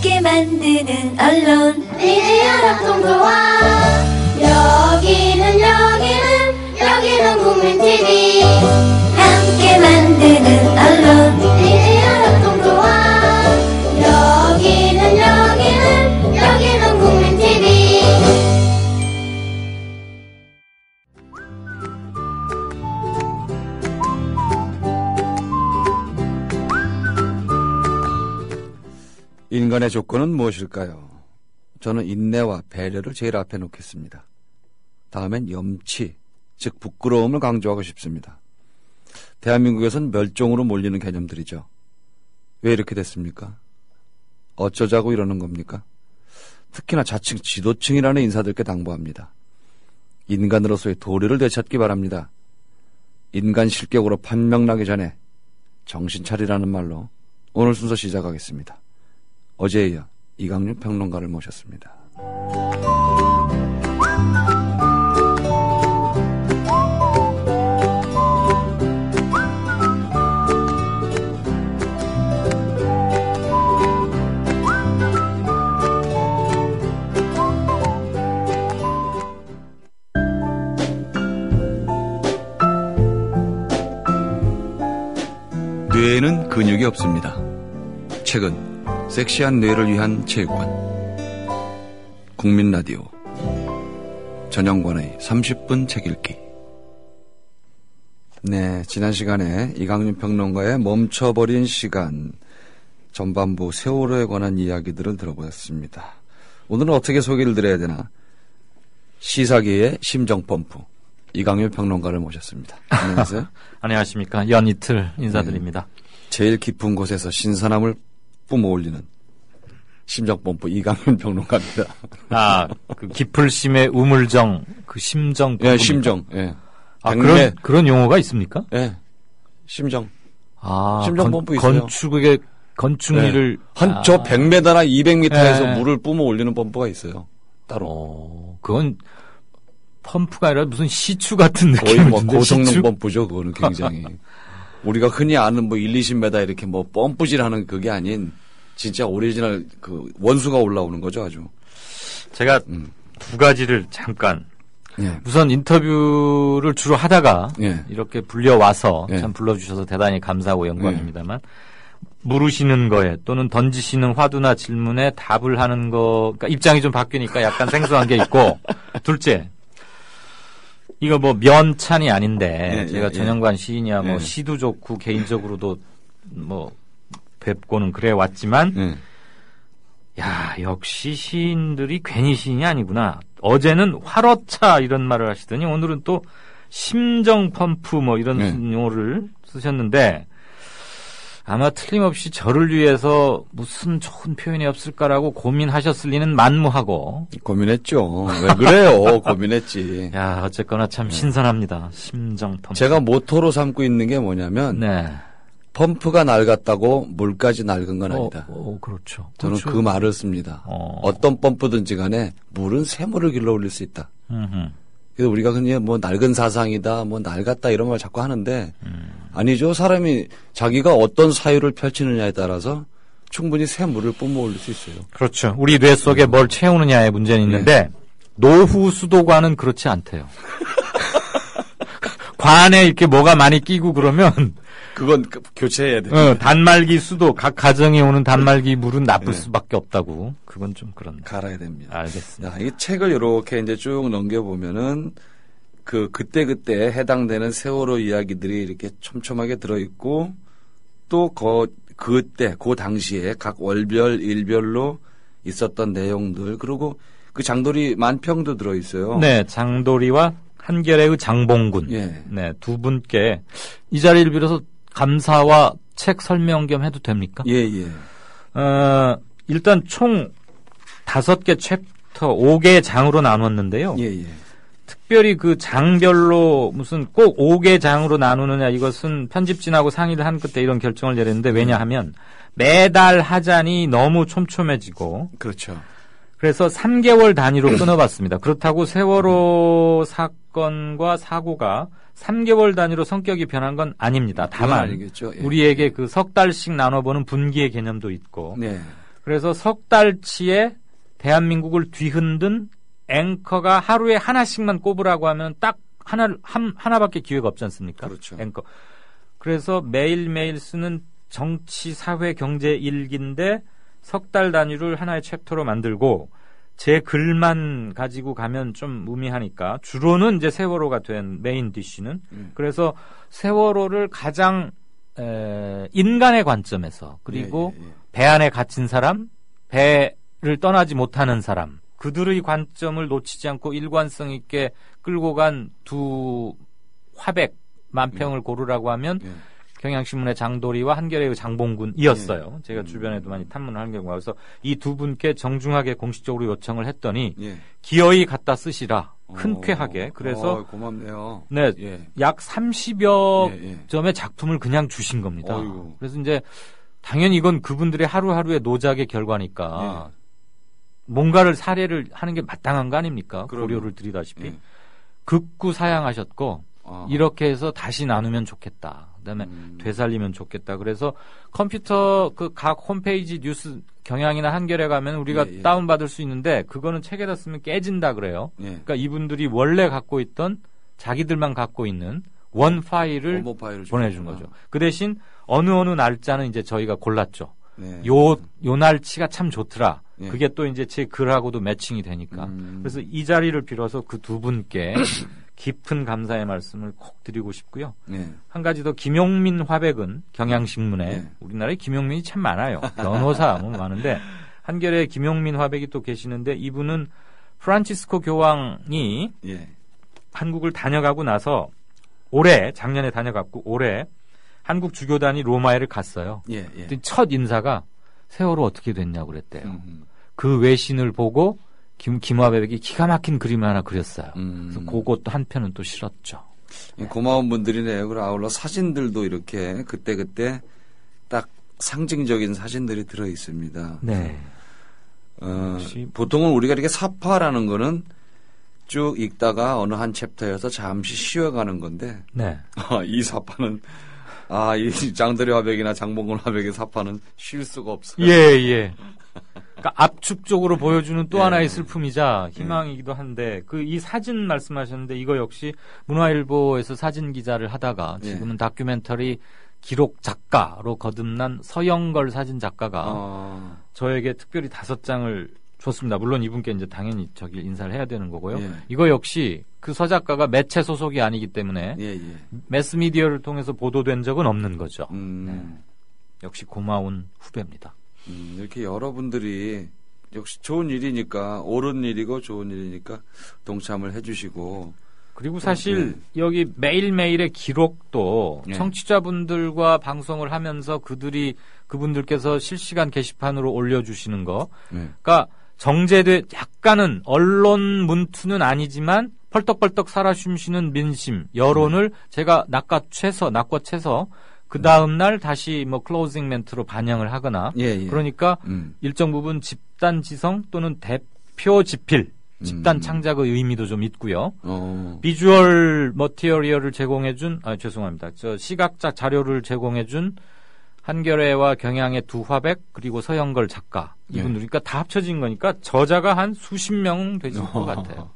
함께 만드는 언론 미디어 협동조합. 여기는 국민TV. 함께 만드는 언론 미디어 협동조합. 여기는 국민TV. 인간의 조건은 무엇일까요? 저는 인내와 배려를 제일 앞에 놓겠습니다. 다음엔 염치, 즉 부끄러움을 강조하고 싶습니다. 대한민국에서는 멸종으로 몰리는 개념들이죠. 왜 이렇게 됐습니까? 어쩌자고 이러는 겁니까? 특히나 자칭 지도층이라는 인사들께 당부합니다. 인간으로서의 도리를 되찾기 바랍니다. 인간 실격으로 판명나기 전에 정신 차리라는 말로 오늘 순서 시작하겠습니다. 어제에 이어 이강윤 평론가를 모셨습니다. 뇌에는 근육이 없습니다. 최근 섹시한 뇌를 위한 체육관 국민라디오 전영관의 30분 책 읽기. 네, 지난 시간에 이강윤 평론가의 멈춰버린 시간 전반부 세월호에 관한 이야기들을 들어보았습니다. 오늘은 어떻게 소개를 드려야 되나? 시사계의 심정펌프 이강윤 평론가를 모셨습니다. 안녕하세요. 안녕하십니까. 연이틀 인사드립니다. 네, 제일 깊은 곳에서 신선함을 뿜어올리는 심정펌프 이강윤 평론가입니다. 아, 그 깊을심의 우물정, 그 심정. 예, 심정. 예. 아, 그런 용어가 있습니까? 예. 심정. 아, 심정펌프 있어요. 건축일을. 예. 저 100m나 200m에서 예. 물을 뿜어올리는 펌프가 있어요. 따로. 그건 펌프가 아니라 무슨 시추 같은 느낌이 거의 뭐 드는데, 고성능 시추? 펌프죠. 그거는 굉장히. 우리가 흔히 아는 뭐 1, 20m 이렇게 뭐 펌프질하는 그게 아닌 진짜 오리지널 그 원수가 올라오는 거죠, 아주. 제가 두 가지를 잠깐. 예. 우선 인터뷰를 주로 하다가 예. 이렇게 불려와서 예. 참 불러주셔서 대단히 감사하고 영광입니다만 물으시는 거에 또는 던지시는 화두나 질문에 답을 하는 거, 그러니까 입장이 좀 바뀌니까 약간 생소한 게 있고 둘째. 이거 뭐 면찬이 아닌데 제가 전영관 시인이야 뭐 시도 좋고 개인적으로도 뭐 뵙고는 그래 왔지만 야 역시 시인들이 괜히 시인이 아니구나. 어제는 활어차 이런 말을 하시더니 오늘은 또 심정 펌프 뭐 이런 용어를 쓰셨는데 아마 틀림없이 저를 위해서 무슨 좋은 표현이 없을까라고 고민하셨을 리는 만무하고. 고민했죠. 왜 그래요? 고민했지. 야, 어쨌거나 참 신선합니다. 심정 펌프. 제가 모토로 삼고 있는 게 뭐냐면 펌프가 낡았다고 물까지 낡은 건 아니다. 그렇죠. 저는 그렇죠. 그 말을 씁니다. 어떤 펌프든지 간에 물은 샘물을 길러 올릴 수 있다. 그래서 우리가 그냥 뭐 낡은 사상이다, 뭐 낡았다 이런 말 자꾸 하는데 아니죠. 사람이 자기가 어떤 사유를 펼치느냐에 따라서 충분히 새 물을 뿜어올릴 수 있어요. 그렇죠. 우리 뇌 속에 뭘 채우느냐의 문제는 있는데 노후 수도관은 그렇지 않대요. 관에 이렇게 뭐가 많이 끼고 그러면 그건 교체해야 돼요. 단말기 수도 각 가정에 오는 단말기 물은 나쁠 수밖에 없다고. 그건 좀 그렇네. 갈아야 됩니다. 알겠습니다. 야, 이 책을 이렇게 이제 쭉 넘겨보면은 그때 해당되는 세월호 이야기들이 이렇게 촘촘하게 들어있고 또 그때 그 당시에 각 월별 일별로 있었던 내용들 그리고 그 장도리 만평도 들어있어요. 네, 장도리와 한겨레의 장봉군. 네, 두 분께 이 자리를 빌어서 감사와 책 설명 겸 해도 됩니까? 예. 일단 총 5개 챕터 5개 장으로 나눴는데요. 예. 특별히 그 장별로 무슨 꼭 5개 장으로 나누느냐 이것은 편집진하고 상의를 한 끝에 이런 결정을 내렸는데 왜냐하면 매달 하자니 너무 촘촘해지고 그렇죠. 그래서 3개월 단위로 끊어봤습니다. 그렇다고 세월호 사건과 사고가 3개월 단위로 성격이 변한 건 아닙니다. 다만 알겠죠. 예. 우리에게 그 석 달씩 나눠보는 분기의 개념도 있고 그래서 석 달치에 대한민국을 뒤흔든 앵커가 하루에 하나씩만 꼽으라고 하면 딱 하나밖에 기회가 없지 않습니까? 그렇죠. 앵커. 그래서 매일매일 쓰는 정치, 사회, 경제 일기인데 석 달 단위를 하나의 챕터로 만들고 제 글만 가지고 가면 좀 무미하니까 주로는 이제 세월호가 된 메인 디쉬는 그래서 세월호를 가장 인간의 관점에서 그리고 배 안에 갇힌 사람, 배를 떠나지 못하는 사람 그들의 관점을 놓치지 않고 일관성 있게 끌고 간 두 화백 만평을 고르라고 하면 경향신문의 장도리와 한겨레의 장봉군이었어요. 제가 주변에도 많이 탐문을 하는 경우가 그래서 이 두 분께 정중하게 공식적으로 요청을 했더니 기어이 갖다 쓰시라. 흔쾌하게. 그래서 고맙네요. 네, 약 30여 예. 점의 작품을 그냥 주신 겁니다. 어이구. 그래서 이제 당연히 이건 그분들의 하루하루의 노작의 결과니까 뭔가를 사례를 하는 게 마땅한 거 아닙니까? 그럼요. 고려를 드리다시피. 예. 극구 사양하셨고 이렇게 해서 다시 나누면 좋겠다. 그다음에 되살리면 좋겠다. 그래서 컴퓨터 그 각 홈페이지 뉴스 경향이나 한겨레 가면 우리가 다운받을 수 있는데 그거는 책에다 쓰면 깨진다 그래요. 그러니까 이분들이 원래 갖고 있던 자기들만 갖고 있는 원 파일을 보내준 거죠. 그 대신 어느 날짜는 이제 저희가 골랐죠. 요 날치가 참 좋더라. 그게 또 이제 제 글하고도 매칭이 되니까. 그래서 이 자리를 빌어서 그 두 분께 깊은 감사의 말씀을 꼭 드리고 싶고요. 한 가지 더 김용민 화백은 경향신문에 우리나라에 김용민이 참 많아요. 변호사 뭐 많은데 한겨레 김용민 화백이 또 계시는데 이분은 프란치스코 교황이 한국을 다녀가고 나서 작년에 다녀갔고 올해 한국 주교단이 로마에를 갔어요. 첫 인사가 세월호 어떻게 됐냐고 그랬대요. 그 외신을 보고 김화백이 기가 막힌 그림을 하나 그렸어요. 그래서 그것도 한편은 또 실었죠. 고마운 분들이네요. 그리고 아울러 사진들도 이렇게 그때그때 딱 상징적인 사진들이 들어 있습니다. 네. 보통은 우리가 이렇게 사파라는 거는 쭉 읽다가 어느 한 챕터에서 잠시 쉬어가는 건데 이 사파는 이 장도리 화백이나 장봉건 화백의 사파는 쉴 수가 없어요. 예. 그러니까 압축적으로 보여주는 또 하나의 슬픔이자 희망이기도 한데 이 사진 말씀하셨는데 이거 역시 문화일보에서 사진 기자를 하다가 지금은 다큐멘터리 기록 작가로 거듭난 서영걸 사진 작가가 저에게 특별히 5장을 줬습니다. 물론 이분께 이제 당연히 인사를 해야 되는 거고요. 이거 역시 그 서 작가가 매체 소속이 아니기 때문에 매스미디어를 통해서 보도된 적은 없는 거죠. 역시 고마운 후배입니다. 이렇게 여러분들이 역시 좋은 일이니까 옳은 일이고 좋은 일이니까 동참을 해주시고 그리고 사실 여기 매일매일의 기록도 청취자분들과 방송을 하면서 그분들께서 실시간 게시판으로 올려주시는 거 그러니까 정제돼 약간은 언론 문투는 아니지만 펄떡펄떡 살아 숨쉬는 민심 여론을 제가 낚아채서 그 다음 날 다시 클로징 멘트로 반영을 하거나 그러니까 일정 부분 집단 지성 또는 대표 지필 집단 창작의 의미도 좀 있고요. 비주얼 머티리얼을 제공해준 죄송합니다. 시각적 자료를 제공해준 한겨레와 경향의 두 화백 그리고 서영걸 작가 이분들 그러니까 다 합쳐진 거니까 저자가 한 수십 명 되실 것 같아요.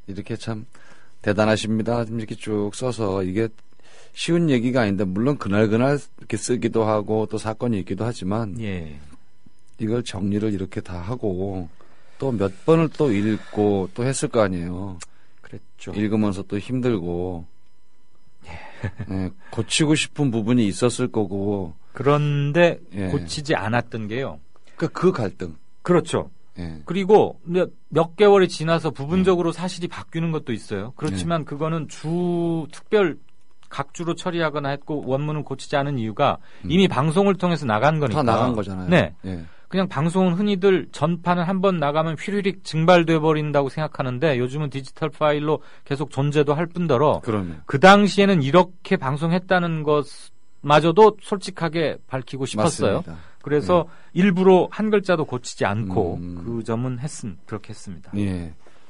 이렇게 참 대단하십니다. 이렇게 쭉 써서 이게 쉬운 얘기가 아닌데 물론 그날 이렇게 쓰기도 하고 또 사건이 있기도 하지만 이걸 정리를 이렇게 다 하고 또 몇 번을 또 읽고 또 했을 거 아니에요. 그랬죠. 읽으면서 또 힘들고 고치고 싶은 부분이 있었을 거고 그런데 고치지 않았던 게요. 그 갈등. 그렇죠. 그리고 몇 개월이 지나서 부분적으로 사실이 바뀌는 것도 있어요. 그렇지만 그거는 각 주로 처리하거나 했고 원문을 고치지 않은 이유가 이미 방송을 통해서 나간 거니까. 다 나간 거잖아요. 네. 그냥 방송은 흔히들 전파는 한번 나가면 휘리릭 증발돼 버린다고 생각하는데 요즘은 디지털 파일로 계속 존재도 할 뿐더러 그 당시에는 이렇게 방송했다는 것마저도 솔직하게 밝히고 싶었어요. 맞습니다. 그래서 일부러 한 글자도 고치지 않고 그 점은 그렇게 했습니다.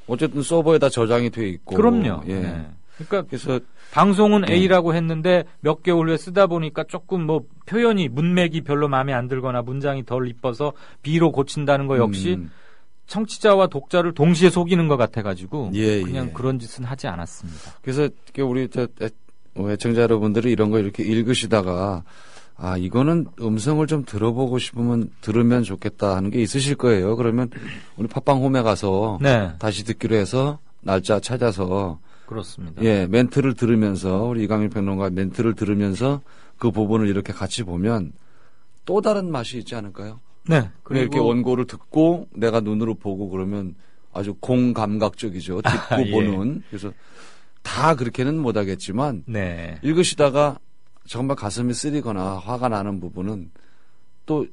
어쨌든 서버에다 저장이 돼 있고. 그럼요. 그러니까 그래서 방송은 A라고 했는데 몇 개월 후에 쓰다 보니까 조금 뭐 표현이 문맥이 별로 마음에 안 들거나 문장이 덜 이뻐서 B로 고친다는 거 역시 청취자와 독자를 동시에 속이는 것 같아가지고 예, 그냥 예. 그런 짓은 하지 않았습니다. 그래서 우리 애청자 여러분들이 이런 거 이렇게 읽으시다가 아 이거는 음성을 좀 들어보고 싶으면 들으면 좋겠다 하는 게 있으실 거예요. 그러면 우리 팟빵 홈에 가서 네, 다시 듣기로 해서 날짜 찾아서 그렇습니다. 예 멘트를 들으면서 우리 이강일 평론가 멘트를 들으면서 그 부분을 이렇게 같이 보면 또 다른 맛이 있지 않을까요? 네, 그리고 이렇게 원고를 듣고 내가 눈으로 보고 그러면 아주 공감각적이죠. 듣고 예. 보는. 그래서 다 그렇게는 못하겠지만 네, 읽으시다가 정말 가슴이 쓰리거나 화가 나는 부분은 또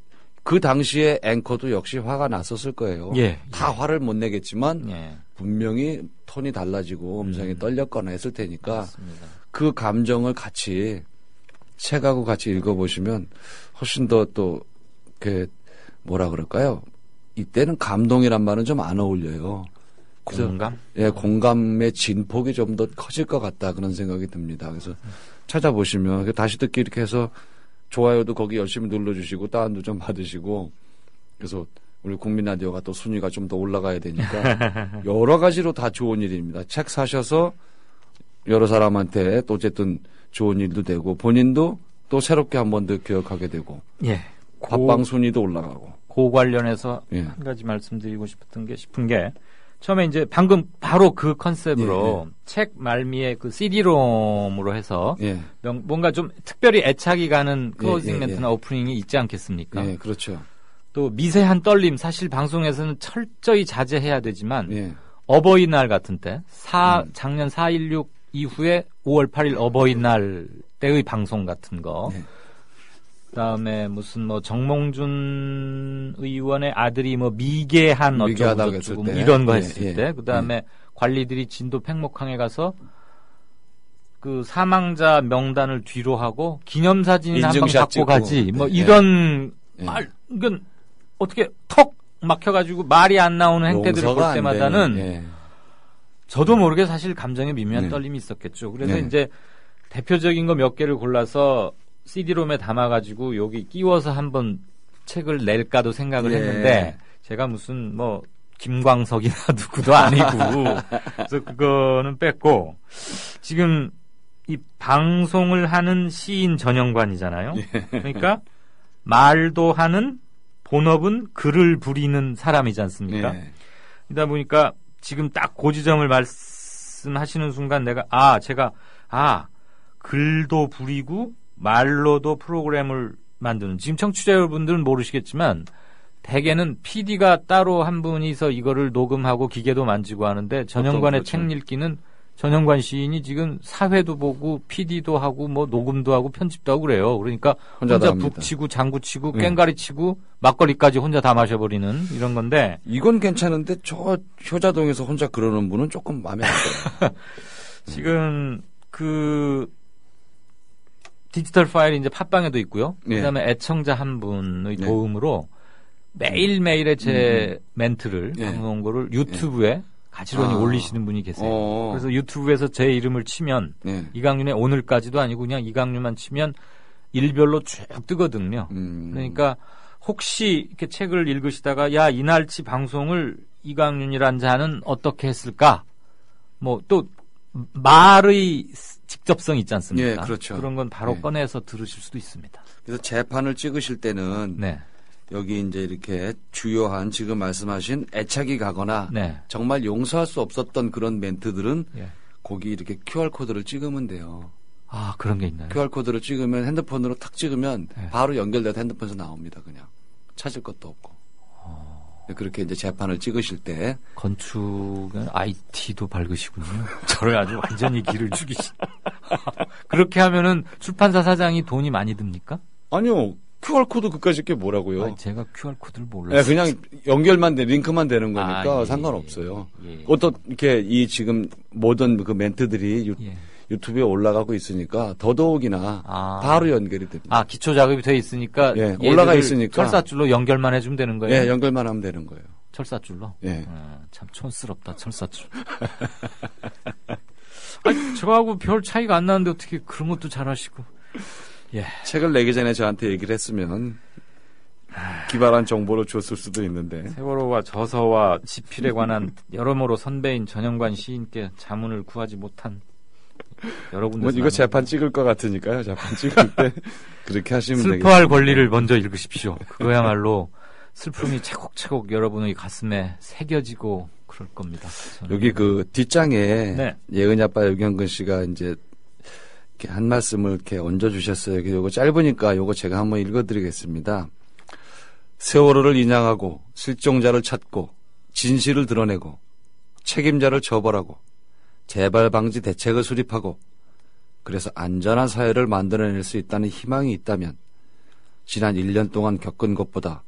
그 당시에 앵커도 역시 화가 났었을 거예요. 예, 다 화를 못 내겠지만 예, 분명히 톤이 달라지고 음성이 떨렸거나 했을 테니까 맞습니다. 그 감정을 같이 책하고 같이 읽어보시면 훨씬 더 또 그 뭐라 그럴까요? 이때는 감동이란 말은 좀 안 어울려요. 그래서 공감? 예, 공감의 진폭이 좀 더 커질 것 같다 그런 생각이 듭니다. 그래서 찾아보시면 다시 듣기 이렇게 해서 좋아요도 거기 열심히 눌러주시고 다운도 좀 받으시고 그래서 우리 국민 라디오가 또 순위가 좀 더 올라가야 되니까 여러 가지로 다 좋은 일입니다. 책 사셔서 여러 사람한테 또 어쨌든 좋은 일도 되고 본인도 또 새롭게 한 번 더 기억하게 되고 예, 팟빵 순위도 올라가고 그 관련해서 예. 한 가지 말씀드리고 싶은 게 처음에 이제 방금 바로 그 컨셉으로 책 말미에 그 CD롬으로 해서 예, 뭔가 좀 특별히 애착이 가는 클로징 예, 멘트나 오프닝이 있지 않겠습니까? 예, 그렇죠. 또 미세한 떨림 사실 방송에서는 철저히 자제해야 되지만 예, 어버이날 같은 때 작년 4.16 이후에 5월 8일 어버이날 때의 방송 같은 거 예. 그다음에 무슨 뭐 정몽준 의원의 아들이 뭐 미개한 미개하다고 어쩌고 했을 저쩌고 뭐 때. 이런 거 예, 했을 예, 때 그다음에 관리들이 진도 팽목항에 가서 그 사망자 명단을 뒤로 하고 기념사진이나 한 방 인증샷 갖고 찍고. 가지 뭐 예. 이런 예. 말 이건 어떻게 턱 막혀가지고 말이 안 나오는 행태들을 용서가 볼 안 때마다는 되는, 예. 저도 모르게 사실 감정에 미묘한 네. 떨림이 있었겠죠. 그래서 네. 이제 대표적인 거 몇 개를 골라서 CD롬에 담아가지고 여기 끼워서 한번 책을 낼까도 생각을 예. 했는데 제가 무슨 뭐 김광석이나 누구도 아니고 그래서 그거는 뺐고 지금 이 방송을 하는 시인 전형관이잖아요. 그러니까 말도 하는 본업은 글을 부리는 사람이지 않습니까? 예. 그러다 보니까 지금 딱 그 지점을 말씀하시는 순간 내가 제가 글도 부리고 말로도 프로그램을 만드는 지금 청취자 여러분들은 모르시겠지만 대개는 PD가 따로 한 분이서 이거를 녹음하고 기계도 만지고 하는데 전형관의 거죠? 책 읽기는 전형관 시인이 지금 사회도 보고 PD도 하고 뭐 녹음도 하고 편집도 하고 그래요. 그러니까 혼자 다 혼자 합니다. 북치고 장구치고 네. 깽가리치고 막걸리까지 혼자 다 마셔버리는 이런 건데 이건 괜찮은데 저 효자동에서 혼자 그러는 분은 조금 마음에 안 들어요. 지금 그 디지털 파일이 이제 팟빵에도 있고요. 예. 그다음에 애청자 한 분의 네. 도움으로 매일매일의 제 멘트를 예. 방송거를 유튜브에 가지런히 올리시는 분이 계세요. 그래서 유튜브에서 제 이름을 치면 네. 이강윤의 오늘까지도 아니고 그냥 이강윤만 치면 일별로 쭉 뜨거든요. 그러니까 혹시 이렇게 책을 읽으시다가 야 이날치 방송을 이강윤이란 자는 어떻게 했을까? 뭐 또 말의 직접성 있지 않습니까? 예, 그렇죠. 그런 건 바로 예. 꺼내서 들으실 수도 있습니다. 그래서 재판을 찍으실 때는 네, 여기 이제 이렇게 주요한 지금 말씀하신 애착이 가거나 네, 정말 용서할 수 없었던 그런 멘트들은 예. 거기 이렇게 QR코드를 찍으면 돼요. 그런 게 있나요? QR코드를 찍으면 핸드폰으로 탁 찍으면 네. 바로 연결돼서 핸드폰에서 나옵니다. 그냥 찾을 것도 없고. 그렇게 이제 재판을 찍으실 때 건축은 IT도 밝으시군요. 저를 아주 완전히 길을 죽이시. 그렇게 하면은 출판사 사장이 돈이 많이 듭니까? 아니요. QR코드 그까짓 게 뭐라고요? 제가 QR코드를 몰랐어요. 네, 그냥 연결만 링크만 되는 거니까 예, 상관없어요. 예. 어떤 이렇게 이 지금 모든 그 멘트들이 예. 유튜브에 올라가고 있으니까 더더욱이나 바로 연결이 됩니다. 기초 작업이 돼 있으니까 예, 올라가 얘들을 있으니까. 철사줄로 연결만 해주면 되는 거예요. 예, 연결만 하면 되는 거예요. 철사줄로. 예. 참 촌스럽다 철사줄. 아니, 저하고 별 차이가 안 나는데 어떻게 그런 것도 잘하시고. 예. 책을 내기 전에 저한테 얘기를 했으면 기발한 정보를 줬을 수도 있는데. 세월호와 저서와 지필에 관한 여러모로 선배인 전영관 시인께 자문을 구하지 못한 여러 군데. 뭐 이거 재판 찍을 것 같으니까요. 재판 찍을 때 그렇게 하시면 되겠습니다. 슬퍼할 권리를 먼저 읽으십시오. 그거야말로 슬픔이 차곡차곡 여러분의 가슴에 새겨지고 그럴 겁니다. 여기 그 뒷장에 네. 예은이 아빠 유경근 씨가 이제 이렇게 한 말씀을 이렇게 얹어주셨어요. 요거 짧으니까 요거 제가 한번 읽어드리겠습니다. 세월호를 인양하고 실종자를 찾고 진실을 드러내고 책임자를 처벌하고 재발 방지 대책을 수립하고 그래서 안전한 사회를 만들어낼 수 있다는 희망이 있다면 지난 1년 동안 겪은 것보다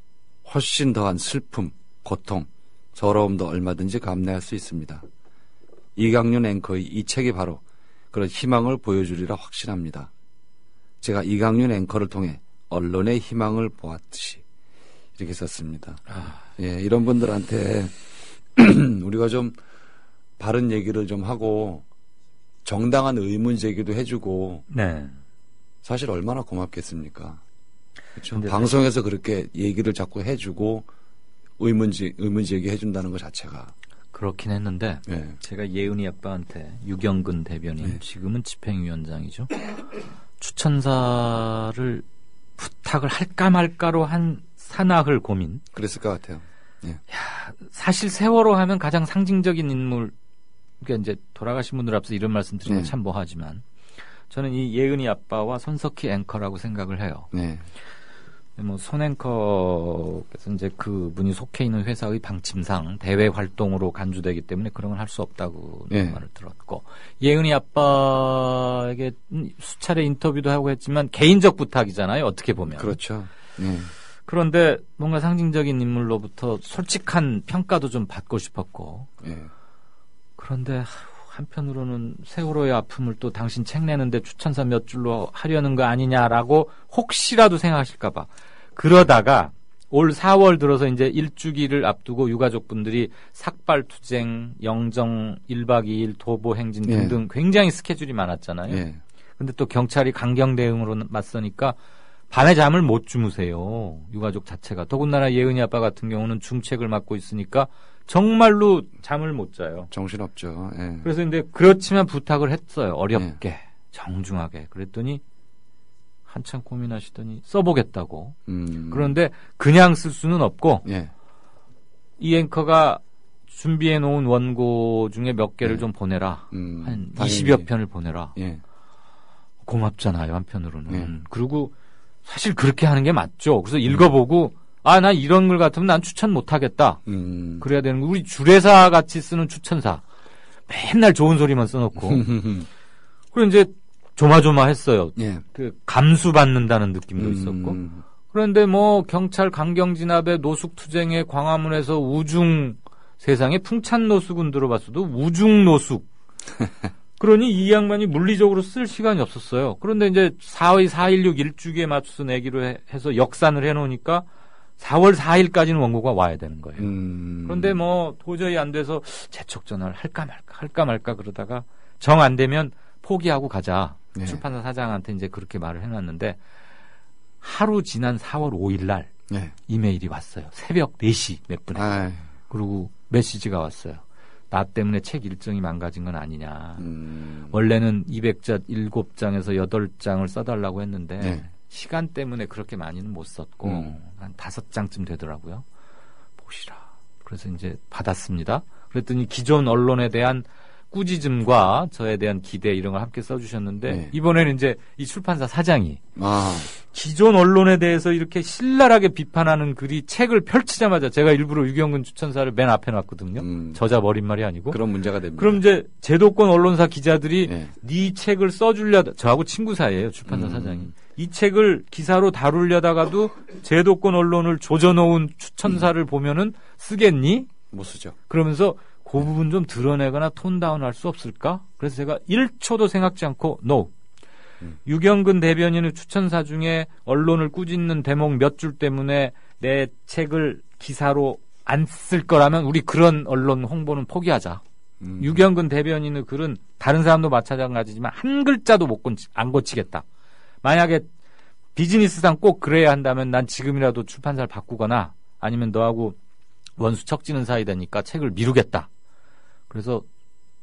훨씬 더한 슬픔, 고통, 서러움도 얼마든지 감내할 수 있습니다. 이강윤 앵커의 이 책이 바로 그런 희망을 보여주리라 확신합니다. 제가 이강윤 앵커를 통해 언론의 희망을 보았듯이 이렇게 썼습니다. 예, 이런 분들한테 우리가 좀 바른 얘기를 좀 하고 정당한 의문 제기도 해주고 네. 사실 얼마나 고맙겠습니까? 그렇죠. 근데 방송에서 그렇게 얘기를 자꾸 해주고 의문 제기 해준다는 것 자체가 그렇긴 했는데 네. 제가 예은이 아빠한테 유경근 대변인 네. 지금은 집행위원장이죠. 추천사를 부탁을 할까 말까로 한 사나흘 고민. 그랬을 것 같아요. 예. 사실 세월호 하면 가장 상징적인 인물, 그러니까 이제 돌아가신 분들 앞서 이런 말씀 드리면 네. 참 뭐하지만 저는 이 예은이 아빠와 손석희 앵커라고 생각을 해요. 네. 뭐 손 앵커께서 이제 그분이 속해 있는 회사의 방침상 대외 활동으로 간주되기 때문에 그런 건 할 수 없다고 네. 말을 들었고 예은이 아빠에게 수차례 인터뷰도 하고 했지만 개인적 부탁이잖아요. 어떻게 보면. 그렇죠. 네. 그런데 뭔가 상징적인 인물로부터 솔직한 평가도 좀 받고 싶었고 예. 그런데 한편으로는 세월호의 아픔을 또 당신 책 내는데 추천사 몇 줄로 하려는 거 아니냐라고 혹시라도 생각하실까 봐 그러다가 올 4월 들어서 이제 일주기를 앞두고 유가족분들이 삭발투쟁, 영정 1박 2일 도보 행진 등등 굉장히 스케줄이 많았잖아요. 예. 근데 또 경찰이 강경 대응으로 맞서니까 밤에 잠을 못 주무세요. 유가족 자체가. 더군다나 예은이 아빠 같은 경우는 중책을 맡고 있으니까 정말로 잠을 못 자요. 정신없죠. 예. 그래서 근데 그렇지만 부탁을 했어요. 어렵게, 정중하게. 그랬더니 한참 고민하시더니 써보겠다고. 그런데 그냥 쓸 수는 없고 예. 이 앵커가 준비해 놓은 원고 중에 몇 개를 좀 보내라. 한 당연히. 20여 편을 보내라. 예. 고맙잖아요, 한편으로는. 예. 그리고 사실 그렇게 하는 게 맞죠. 그래서 읽어보고 나 이런 걸 같으면 난 추천 못 하겠다. 그래야 되는 거. 우리 주례사 같이 쓰는 추천사. 맨날 좋은 소리만 써놓고. 그리고 이제 조마조마했어요. 예. 그 감수받는다는 느낌도 있었고. 그런데 뭐 경찰 강경 진압에 노숙 투쟁에 광화문에서 우중 세상에 풍찬 노숙은 들어봤어도 우중 노숙. 그러니 이 양반이 물리적으로 쓸 시간이 없었어요. 그런데 이제 4월 4.16 일주기에 맞춰서 내기로 해서 역산을 해놓으니까 4월 4일까지는 원고가 와야 되는 거예요. 그런데 뭐 도저히 안 돼서 재촉 전화를 할까 말까 그러다가 정 안 되면 포기하고 가자. 네. 출판사 사장한테 이제 그렇게 말을 해놨는데 하루 지난 4월 5일 날 네. 이메일이 왔어요. 새벽 4시 몇 분에. 아이. 그리고 메시지가 왔어요. 나 때문에 책 일정이 망가진 건 아니냐. 원래는 200자 7장에서 8장을 써달라고 했는데 네. 시간 때문에 그렇게 많이는 못 썼고 한 5장쯤 되더라고요. 보시라. 그래서 이제 받았습니다. 그랬더니 기존 언론에 대한 꾸짖음과 저에 대한 기대 이런 걸 함께 써주셨는데 네. 이번에는 이제 이 출판사 사장이 아. 기존 언론에 대해서 이렇게 신랄하게 비판하는 글이 책을 펼치자마자 제가 일부러 유경근 추천사를 맨 앞에 놨거든요. 저자 머릿말이 아니고. 그런 문제가 됩니다. 그럼 이제 제도권 언론사 기자들이 네. 네 책을 써주려다 저하고 친구 사이예요. 출판사 사장이. 이 책을 기사로 다루려다가도 제도권 언론을 조져놓은 추천사를 보면은 쓰겠니? 못 쓰죠. 그러면서 그 부분 좀 드러내거나 톤 다운할 수 없을까? 그래서 제가 1초도 생각지 않고 NO. 유경근 대변인의 추천사 중에 언론을 꾸짖는 대목 몇 줄 때문에 내 책을 기사로 안 쓸 거라면 우리 그런 언론 홍보는 포기하자. 유경근 대변인의 글은 다른 사람도 마찬가지지만 한 글자도 안 고치겠다. 만약에 비즈니스상 꼭 그래야 한다면 난 지금이라도 출판사를 바꾸거나 아니면 너하고 원수 척지는 사이 되니까 책을 미루겠다. 그래서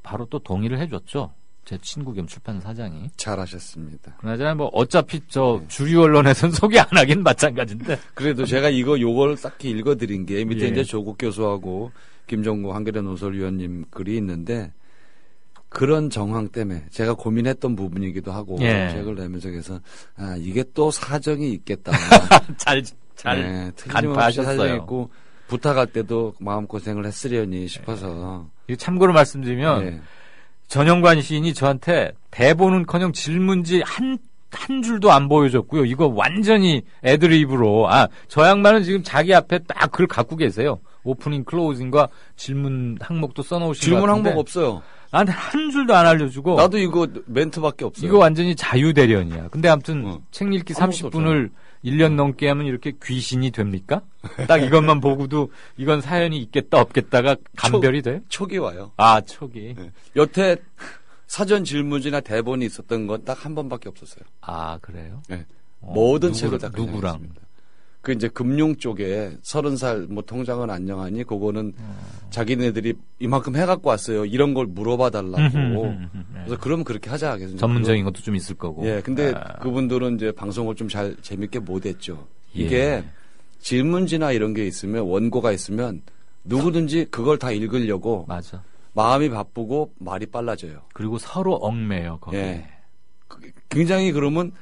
바로 또 동의를 해줬죠. 제 친구 겸 출판사 사장이. 잘하셨습니다. 그나저나 뭐 어차피 저 주류 언론에서는 소개 안 하긴 마찬가지인데. 그래도 제가 요걸 딱히 읽어드린 게 밑에 예. 이제 조국 교수하고 김종국 한겨레 노설위원님 글이 있는데 그런 정황 때문에 제가 고민했던 부분이기도 하고 예. 책을 내면서 그래서 이게 또 사정이 있겠다. 잘 네, 틀림없이 간파하셨어요. 사정이 있고 부탁할 때도 마음고생을 했으려니 싶어서. 이거 참고로 말씀드리면 예. 전영관 시인이 저한테 대본은커녕 질문지 한 줄도 안 보여줬고요. 이거 완전히 애드립으로. 저 양반은 지금 자기 앞에 딱 글 갖고 계세요. 오프닝, 클로징과 질문 항목도 써놓으신 것 질문 같은데 항목 없어요. 나한테 한 줄도 안 알려주고. 나도 이거 멘트밖에 없어요. 이거 완전히 자유대련이야. 근데 아무튼 책 읽기 아무것도 30분을 1년 넘게 하면 이렇게 귀신이 됩니까? 딱 이것만 보고도 이건 사연이 있겠다 없겠다가 감별이 돼요? 촉이 와요. 촉이. 네. 여태 사전 질문지나 대본이 있었던 건 딱 한 번밖에 없었어요. 그래요? 네. 모든 책을 다 누구랑? 했습니다. 그 이제 금융 쪽에 30살 뭐 통장은 안녕하니 그거는 자기네들이 이만큼 해갖고 왔어요. 이런 걸 물어봐 달라고. 그래서 그럼 그렇게 하자. 그래서 전문적인 것도 좀 있을 거고. 예, 근데 그분들은 이제 방송을 좀 잘 재밌게 못했죠. 이게 예. 질문지나 이런 게 있으면 원고가 있으면 누구든지 그걸 다 읽으려고 맞아. 마음이 바쁘고 말이 빨라져요. 그리고 서로 얽매여 거기에. 예. 굉장히 그러면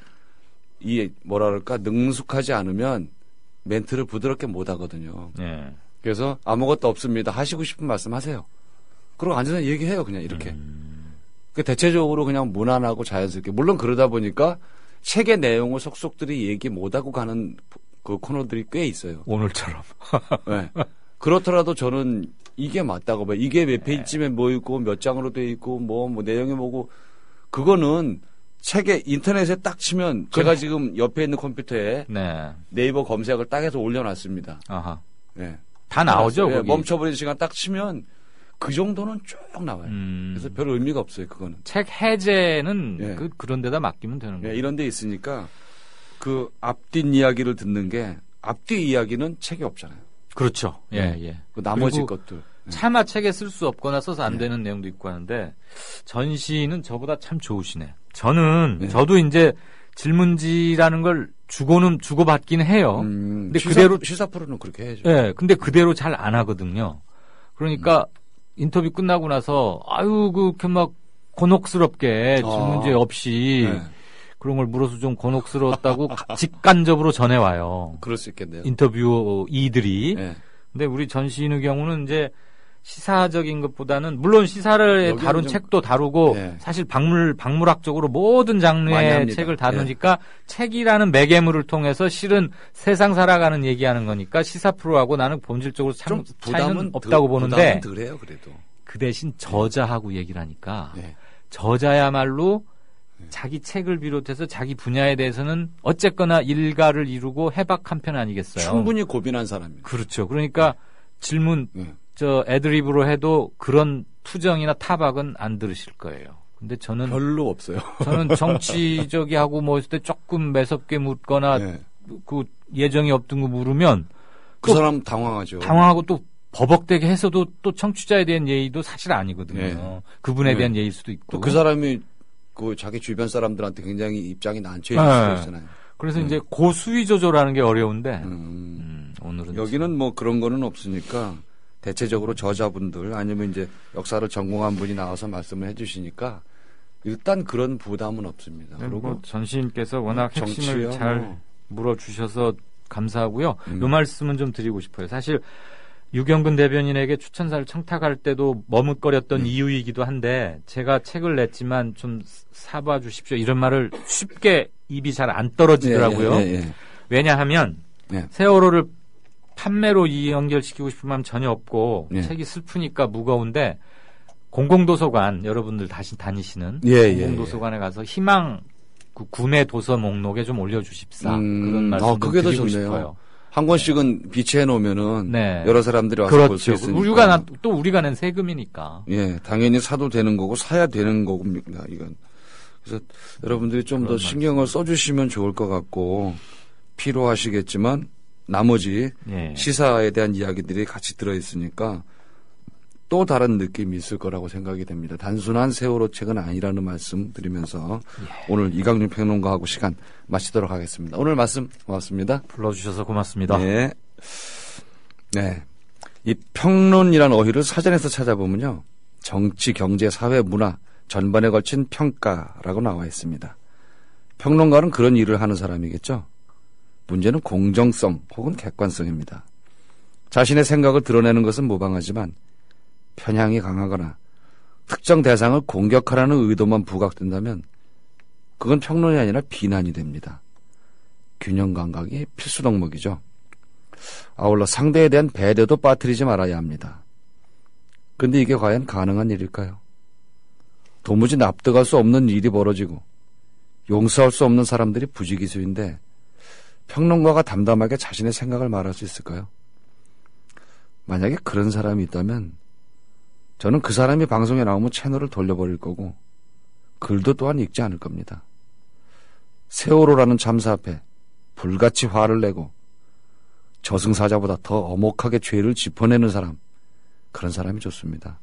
이 뭐라 그럴까 능숙하지 않으면 멘트를 부드럽게 못 하거든요. 예. 그래서 아무것도 없습니다. 하시고 싶은 말씀 하세요. 그리고 앉아서 얘기해요. 그냥 이렇게. 그 대체적으로 그냥 무난하고 자연스럽게. 물론 그러다 보니까 책의 내용을 속속들이 얘기 못하고 가는 그 코너들이 꽤 있어요. 오늘처럼. 네. 그렇더라도 저는 이게 맞다고 봐요. 이게 몇 페이지쯤에 뭐 있고 몇 장으로 돼 있고 뭐 내용이 뭐고 그거는 책에 인터넷에 딱 치면 제가 지금 옆에 있는 컴퓨터에 네. 네이버 검색을 딱 해서 올려놨습니다. 아하. 네. 다 나오죠, 네, 거기. 멈춰버리는 시간 딱 치면 그 정도는 쭉 나와요. 그래서 별 의미가 없어요, 그거는. 책 해제는 예. 그런 데다 맡기면 되는 거예요. 네, 이런 데 있으니까 그 앞뒷 이야기를 듣는 게 앞뒤 이야기는 책이 없잖아요. 그렇죠. 예, 예. 그 나머지 그리고 것들. 차마 책에 쓸 수 없거나 써서 안 네. 되는 내용도 있고 하는데 전시는 저보다 참 좋으시네. 저는 네. 저도 이제 질문지라는 걸 주고받긴 해요. 근데 시사 프로는 그렇게 해야죠. 예, 근데 그대로 잘 안 하거든요. 그러니까 인터뷰 끝나고 나서 그렇게 막 곤혹스럽게 질문지 없이 네. 그런 걸 물어서 좀 곤혹스러웠다고 직간접으로 전해와요. 그럴 수 있겠네요. 인터뷰 이들이. 네. 근데 우리 전시인의 경우는 이제 시사적인 것보다는 물론 시사를 다룬 책도 다루고 네. 사실 박물학적으로 모든 많이 장르의 합니다. 책을 다루니까 책이라는 매개물을 통해서 실은 세상 살아가는 얘기하는 거니까 시사 프로하고 나는 본질적으로 참 차이는 없다고 보는데 부담은 덜해요, 그래도. 그 대신 저자하고 얘기를 하니까 네. 저자야말로 자기 책을 비롯해서 자기 분야에 대해서는 어쨌거나 일가를 이루고 해박 한 편 아니겠어요. 충분히 고민한 사람입니다. 그렇죠. 그러니까 질문 네. 애드립으로 해도 그런 투정이나 타박은 안 들으실 거예요. 근데 저는 별로 없어요. 저는 정치적이하고 뭐 있을 때 조금 매섭게 묻거나 네. 그 예정이 없던 거 물으면 그 사람 당황하죠. 당황하고 또 버벅대게 해서도 또 청취자에 대한 예의도 사실 아니거든요. 네. 그분에 네. 대한 예의일 수도 있고. 또 그 사람이 그 자기 주변 사람들한테 굉장히 입장이 난처해질 네. 수도 있잖아요. 그래서 이제 고수위 조절하는 게 어려운데 오늘은 여기는 뭐 그런 거는 없으니까 대체적으로 저자분들 아니면 이제 역사를 전공한 분이 나와서 말씀을 해주시니까 일단 그런 부담은 없습니다. 그리고 전시인께서 워낙 핵심을 정치요, 잘 뭐. 물어주셔서 감사하고요. 이 말씀은 좀 드리고 싶어요. 사실 유경근 대변인에게 추천사를 청탁할 때도 머뭇거렸던 이유이기도 한데 제가 책을 냈지만 좀 사봐 주십시오. 이런 말을 쉽게 입이 잘 안 떨어지더라고요. 예. 왜냐하면 네. 세월호를 판매로 연결시키고 싶은 마음 전혀 없고 네. 책이 슬프니까 무거운데 공공도서관 여러분들 다시 다니시는 예, 공공도서관에 가서 희망 그 구매 도서 목록에 좀 올려주십사 그런 말씀 좀 그게 더 드리고 좋네요. 싶어요. 한 권씩은 비치해 놓으면은 네. 여러 사람들이 와서 볼 수 그렇죠. 있으니까. 우리가 낸 세금이니까. 예, 당연히 사도 되는 거고 사야 되는 거입니다. 이건. 그래서 여러분들이 좀 더 신경을 써주시면 좋을 것 같고 필요하시겠지만 나머지 예. 시사에 대한 이야기들이 같이 들어있으니까 또 다른 느낌이 있을 거라고 생각이 됩니다. 단순한 세월호 책은 아니라는 말씀 드리면서 오늘 이강윤 평론가하고 시간 마치도록 하겠습니다. 오늘 말씀 고맙습니다. 불러주셔서 고맙습니다. 네. 네. 이 평론이라는 어휘를 사전에서 찾아보면요. 정치, 경제, 사회, 문화 전반에 걸친 평가라고 나와 있습니다. 평론가는 그런 일을 하는 사람이겠죠. 문제는 공정성 혹은 객관성입니다. 자신의 생각을 드러내는 것은 무방하지만 편향이 강하거나 특정 대상을 공격하라는 의도만 부각된다면 그건 평론이 아니라 비난이 됩니다. 균형 감각이 필수 덕목이죠. 아울러 상대에 대한 배려도 빠뜨리지 말아야 합니다. 그런데 이게 과연 가능한 일일까요? 도무지 납득할 수 없는 일이 벌어지고 용서할 수 없는 사람들이 부지기수인데 평론가가 담담하게 자신의 생각을 말할 수 있을까요? 만약에 그런 사람이 있다면 저는 그 사람이 방송에 나오면 채널을 돌려버릴 거고 글도 또한 읽지 않을 겁니다. 세월호라는 참사 앞에 불같이 화를 내고 저승사자보다 더 엄혹하게 죄를 짚어내는 사람, 그런 사람이 좋습니다.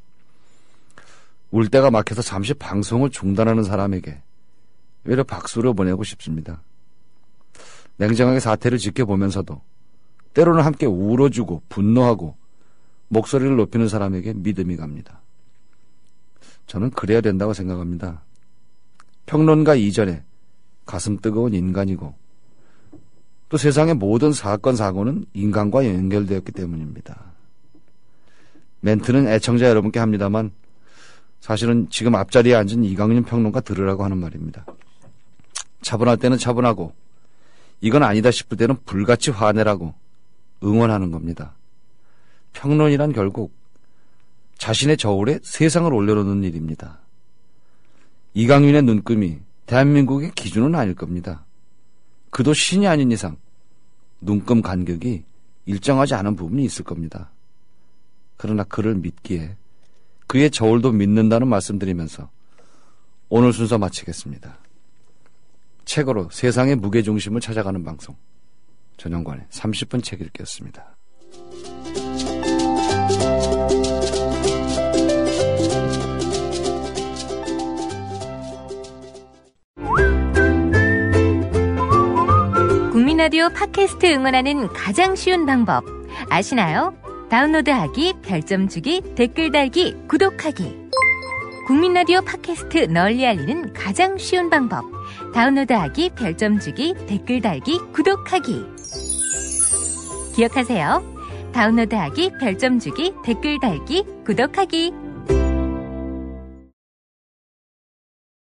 울 때가 막혀서 잠시 방송을 중단하는 사람에게 외려 박수를 보내고 싶습니다. 냉정하게 사태를 지켜보면서도 때로는 함께 울어주고 분노하고 목소리를 높이는 사람에게 믿음이 갑니다. 저는 그래야 된다고 생각합니다. 평론가 이전에 가슴 뜨거운 인간이고 또 세상의 모든 사건 사고는 인간과 연결되었기 때문입니다. 멘트는 애청자 여러분께 합니다만 사실은 지금 앞자리에 앉은 이강윤 평론가 들으라고 하는 말입니다. 차분할 때는 차분하고 이건 아니다 싶을 때는 불같이 화내라고 응원하는 겁니다. 평론이란 결국 자신의 저울에 세상을 올려놓는 일입니다. 이강윤의 눈금이 대한민국의 기준은 아닐 겁니다. 그도 신이 아닌 이상 눈금 간격이 일정하지 않은 부분이 있을 겁니다. 그러나 그를 믿기에 그의 저울도 믿는다는 말씀드리면서 오늘 순서 마치겠습니다. 책으로 세상의 무게중심을 찾아가는 방송 전영관의 30분 책 읽기였습니다. 국민라디오 팟캐스트 응원하는 가장 쉬운 방법 아시나요? 다운로드하기, 별점 주기, 댓글 달기, 구독하기. 국민라디오 팟캐스트 널리 알리는 가장 쉬운 방법. 다운로드하기, 별점 주기, 댓글 달기, 구독하기. 기억하세요. 다운로드하기, 별점 주기, 댓글 달기, 구독하기.